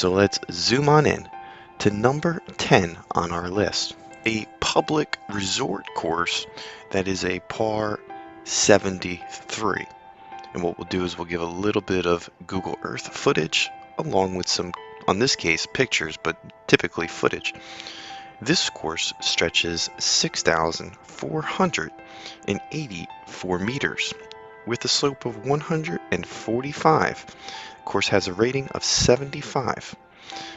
So let's zoom on in to number 10 on our list. A public resort course that is a par 73. And what we'll do is we'll give a little bit of Google Earth footage along with some, on this case, pictures, but typically footage. This course stretches 6,484 meters with a slope of 145. The course has a rating of 75.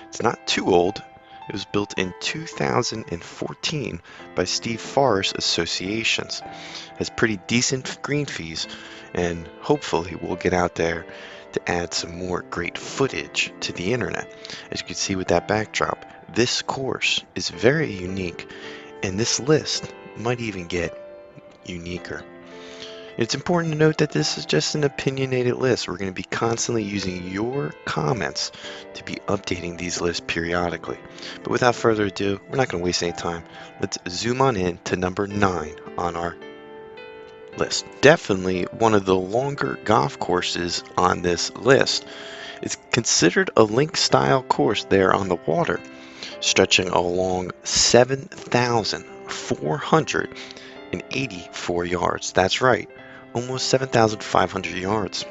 It's not too old. It was built in 2014 by Steve Forrest Associations. Has pretty decent green fees, and hopefully we'll get out there to add some more great footage to the internet. As you can see with that backdrop, this course is very unique, and this list might even get uniquer. It's important to note that this is just an opinionated list. We're going to be constantly using your comments to be updating these lists periodically. But without further ado, we're not going to waste any time. Let's zoom on in to number 9 on our list. Definitely one of the longer golf courses on this list. It's considered a link style course there on the water, stretching along 7,484 yards. That's right, almost 7,500 yards.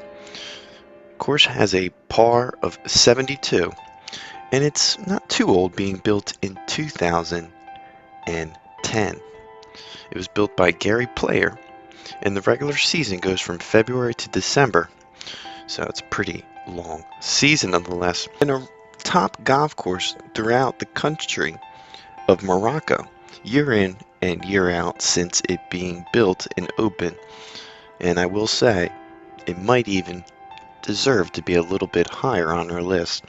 Course has a par of 72, and it's not too old, being built in 2010. It was built by Gary Player, and the regular season goes from February to December, so it's a pretty long season nonetheless. And a top golf course throughout the country of Morocco, year in and year out since it being built and open. And I will say, it might even deserve to be a little bit higher on our list.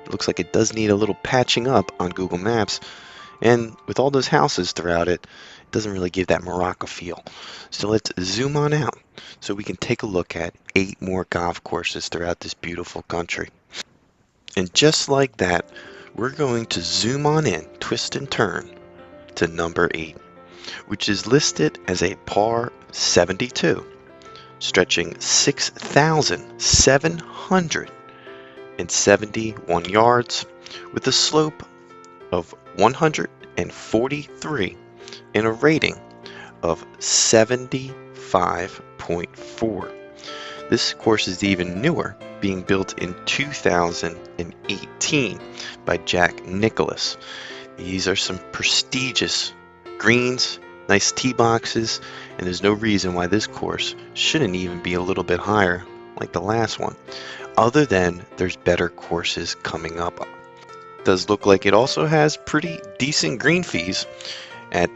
It looks like it does need a little patching up on Google Maps, and with all those houses throughout it, it doesn't really give that Morocco feel. So let's zoom on out so we can take a look at 8 more golf courses throughout this beautiful country. And just like that, we're going to zoom on in, twist and turn, to number 8, which is listed as a par 72, stretching 6,771 yards with a slope of 143 and a rating of 75.4. This course is even newer, being built in 2018 by Jack Nicklaus. These are some prestigious greens, nice tee boxes, and there's no reason why this course shouldn't even be a little bit higher like the last one, other than there's better courses coming up. It does look like it also has pretty decent green fees at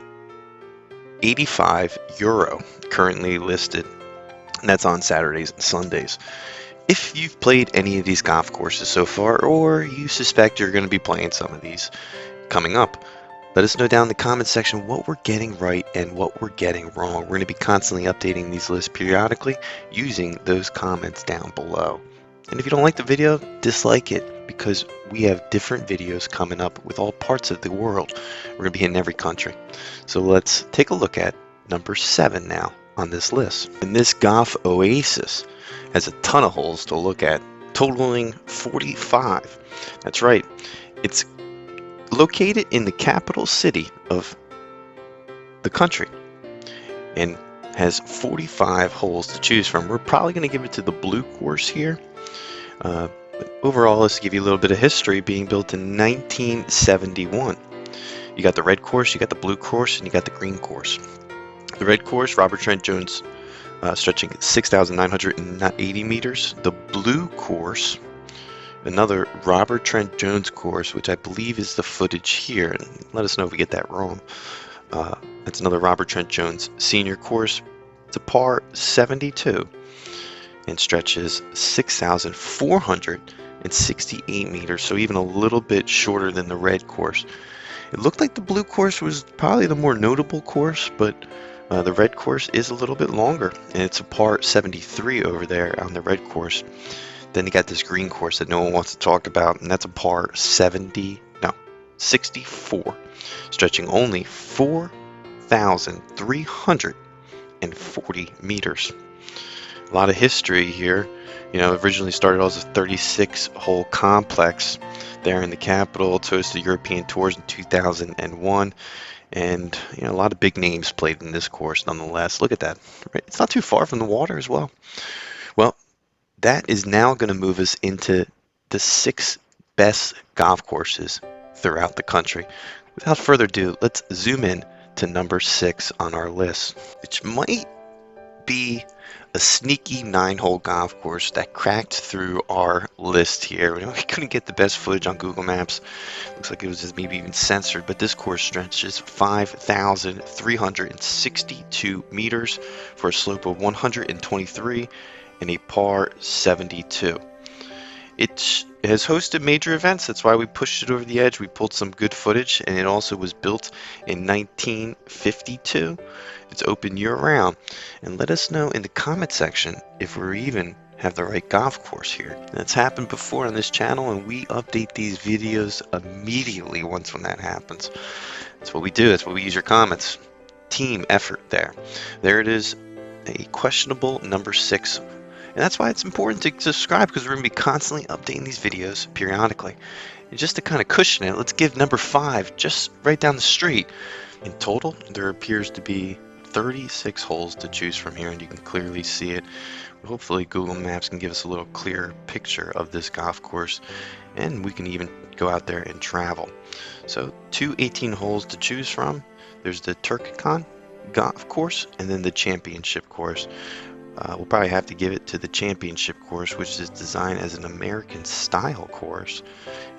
€85 currently listed, and that's on Saturdays and Sundays. If you've played any of these golf courses so far, or you suspect you're going to be playing some of these coming up, let us know down in the comment section what we're getting right and what we're getting wrong. We're going to be constantly updating these lists periodically using those comments down below. And if you don't like the video, dislike it, because we have different videos coming up with all parts of the world. We're going to be in every country. So let's take a look at number 7 now on this list. And this golf oasis has a ton of holes to look at, totaling 45. That's right. It's located in the capital city of the country and has 45 holes to choose from. We're probably going to give it to the blue course here. But overall, let's give you a little bit of history. Being built in 1971. You got the red course, you got the blue course, and you got the green course. The red course, Robert Trent Jones, stretching 6,980 meters. The blue course, another Robert Trent Jones course, which I believe is the footage here. And let us know if we get that wrong. That's another Robert Trent Jones senior course. It's a par 72 and stretches 6,468 meters, so even a little bit shorter than the red course. It looked like the blue course was probably the more notable course, but the red course is a little bit longer, and it's a par 73 over there on the red course. Then you got this green course that no one wants to talk about, and that's a par 64, stretching only 4,340 meters. A lot of history here. You know, originally started as a 36-hole complex, there in the capital. It's hosted European tours in 2001, and a lot of big names played in this course nonetheless. Look at that. Right? It's not too far from the water as well. Well, that is now going to move us into the 6 best golf courses throughout the country. Without further ado, let's zoom in to number 6 on our list, which might be a sneaky 9-hole golf course that cracked through our list here. We couldn't get the best footage on Google Maps. Looks like it was just maybe even censored, but this course stretches 5,362 meters for a slope of 123 and a par 72. It has hosted major events. That's why we pushed it over the edge. We pulled some good footage, and it also was built in 1952. It's open year-round. And let us know in the comment section if we even have the right golf course here. That's happened before on this channel, and we update these videos immediately when that happens. That's what we do. That's what we use your comments. Team effort there. There it is, a questionable number 6. And that's why it's important to subscribe, because we're going to be constantly updating these videos periodically. And just to kind of cushion it, let's give number 5 just right down the street. In total, there appears to be 36 holes to choose from here, and you can clearly see it. Hopefully Google Maps can give us a little clearer picture of this golf course, and we can even go out there and travel. So 18 holes to choose from. There's the Turkicon golf course and then the championship course. We'll probably have to give it to the championship course, which is designed as an American style course.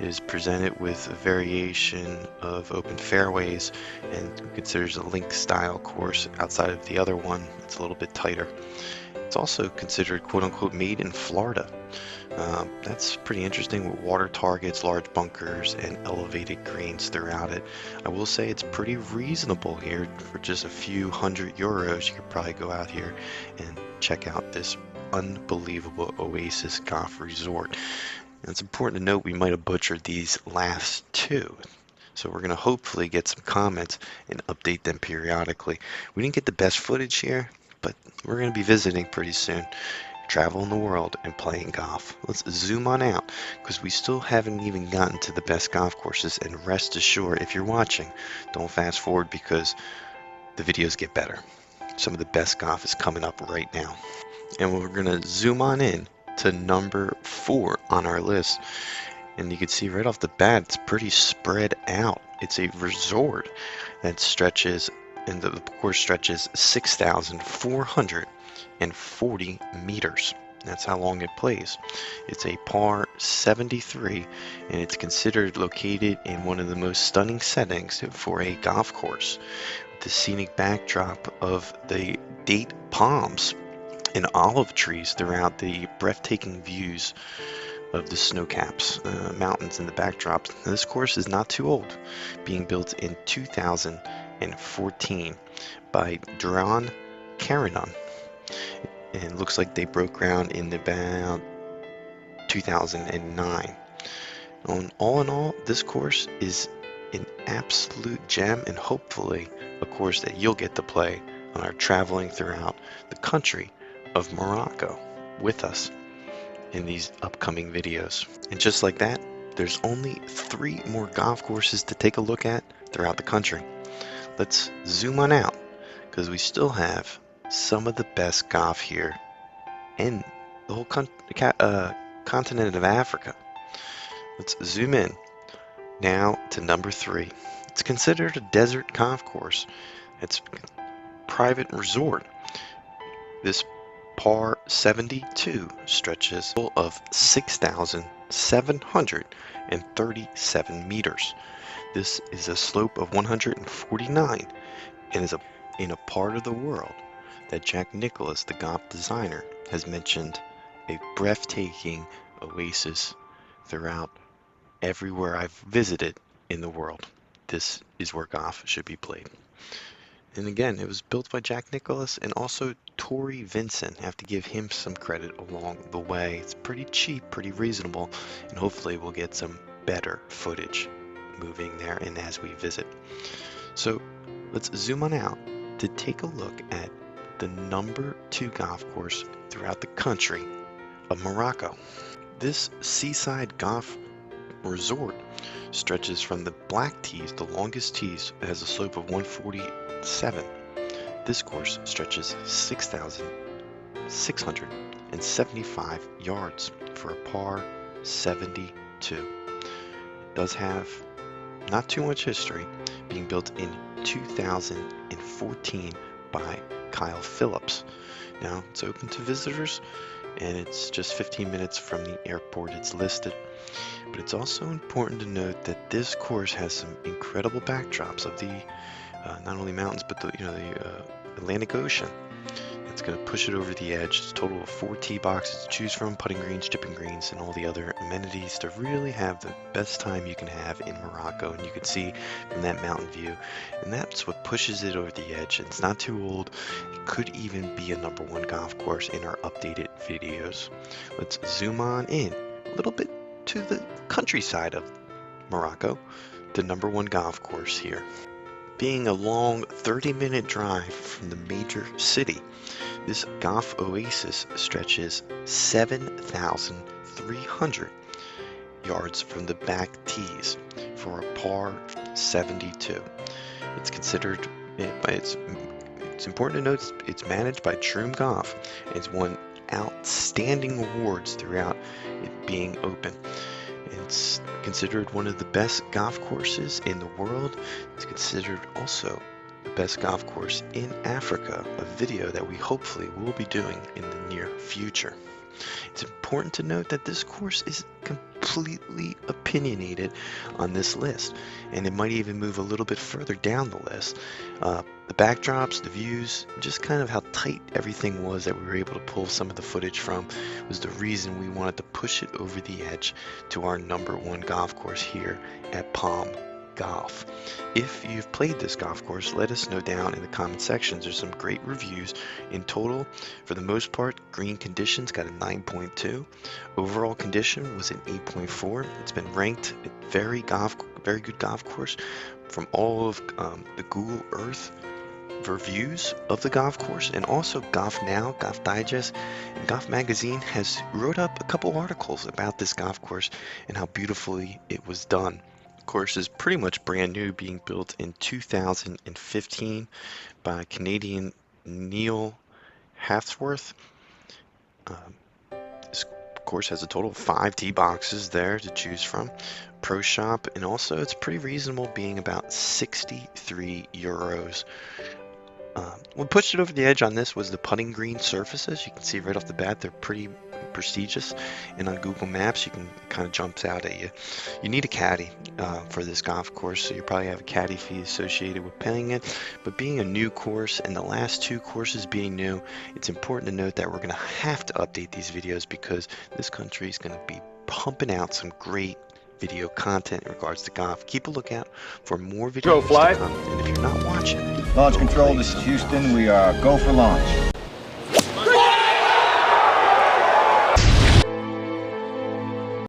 It is presented with a variation of open fairways and considers a link style course outside of the other one. It's a little bit tighter. It's also considered quote-unquote made in Florida. That's pretty interesting, with water targets, large bunkers, and elevated greens throughout it. I will say it's pretty reasonable here. For just a few €100, you could probably go out here and check out this unbelievable Oasis Golf Resort. And it's important to note we might have butchered these last 2. So we're going to hopefully get some comments and update them periodically. We didn't get the best footage here, but we're going to be visiting pretty soon, traveling the world and playing golf. Let's zoom on out, because we still haven't even gotten to the best golf courses. And rest assured, if you're watching, don't fast forward, because the videos get better. Some of the best golf is coming up right now. And we're going to zoom on in to number 4 on our list. And you can see right off the bat, it's pretty spread out. It's a resort that stretches, and the course stretches 6,440 meters. That's how long it plays. It's a par 73, and it's considered located in one of the most stunning settings for a golf course. The scenic backdrop of the date palms and olive trees throughout the breathtaking views of the snowcaps, mountains in the backdrop. Now, this course is not too old, being built in 2014 by Duran Caranon. And it looks like they broke ground in about 2009. All in all, this course is an absolute gem, and hopefully a course that you'll get to play on our traveling throughout the country of Morocco with us in these upcoming videos. And just like that, there's only 3 more golf courses to take a look at throughout the country. Let's zoom on out, because we still have some of the best golf here in the whole continent of Africa. Let's zoom in now to number 3. It's considered a desert golf course. It's a private resort. This par 72 stretches of 6,737 meters. This is a slope of 149 and is in a part of the world that Jack Nicklaus, the golf designer, has mentioned a breathtaking oasis throughout everywhere I've visited in the world. This is where golf should be played. And again, it was built by Jack Nicklaus and also Tory Vincent. I have to give him some credit along the way. It's pretty cheap, pretty reasonable, and hopefully we'll get some better footage moving there and as we visit. So let's zoom on out to take a look at the number 2 golf course throughout the country of Morocco. This seaside golf Resort stretches from the black tees, the longest tees, it has a slope of 147. This course stretches 6,675 yards for a par 72. It does have not too much history, being built in 2014 by Kyle Phillips. Now, it's open to visitors, and it's just 15 minutes from the airport. It's listed. But it's also important to note that this course has some incredible backdrops of the not only mountains but the Atlantic Ocean. It's going to push it over the edge. It's a total of 4 tee boxes to choose from, putting greens, chipping greens, and all the other amenities to really have the best time you can have in Morocco. And you can see from that mountain view, and that's what pushes it over the edge. It's not too old. It could even be a #1 golf course in our updated videos. Let's zoom on in a little bit to the countryside of Morocco, the #1 golf course here. Being a long 30-minute drive from the major city, this golf oasis stretches 7,300 yards from the back tees for a par 72. It's considered, it's important to note it's managed by Troom Golf. It's won outstanding awards throughout it being open. It's considered one of the best golf courses in the world. It's considered also the best golf course in Africa, a video that we hopefully will be doing in the near future. It's important to note that this course is completely opinionated on this list, and it might even move a little bit further down the list. The backdrops, the views, just kind of how tight everything was that we were able to pull some of the footage from was the reason we wanted to push it over the edge to our #1 golf course here at PalmGolf. If you've played this golf course, let us know down in the comment sections. There's some great reviews. In total, for the most part, green conditions got a 9.2. Overall condition was an 8.4. It's been ranked a very good golf course from all of the Google Earth reviews of the golf course, and also Golf Now, Golf Digest, and Golf Magazine has wrote up a couple articles about this golf course and how beautifully it was done. The course is pretty much brand new, being built in 2015 by Canadian Neil Hathworth. This course has a total of 5 tee boxes there to choose from. Pro shop, and also it's pretty reasonable, being about 63 euros. What pushed it over the edge on this was the putting green surfaces. You can see right off the bat they're pretty prestigious, and on Google Maps you can kind of jumps out at you. You need a caddy for this golf course, so you probably have a caddy fee associated with paying it. But being a new course and the last 2 courses being new, it's important to note that we're going to have to update these videos because this country is going to be pumping out some great video content in regards to golf. Keep a lookout for more videos to come, and if you're not watching, Launch control, this is Houston. We are go for launch.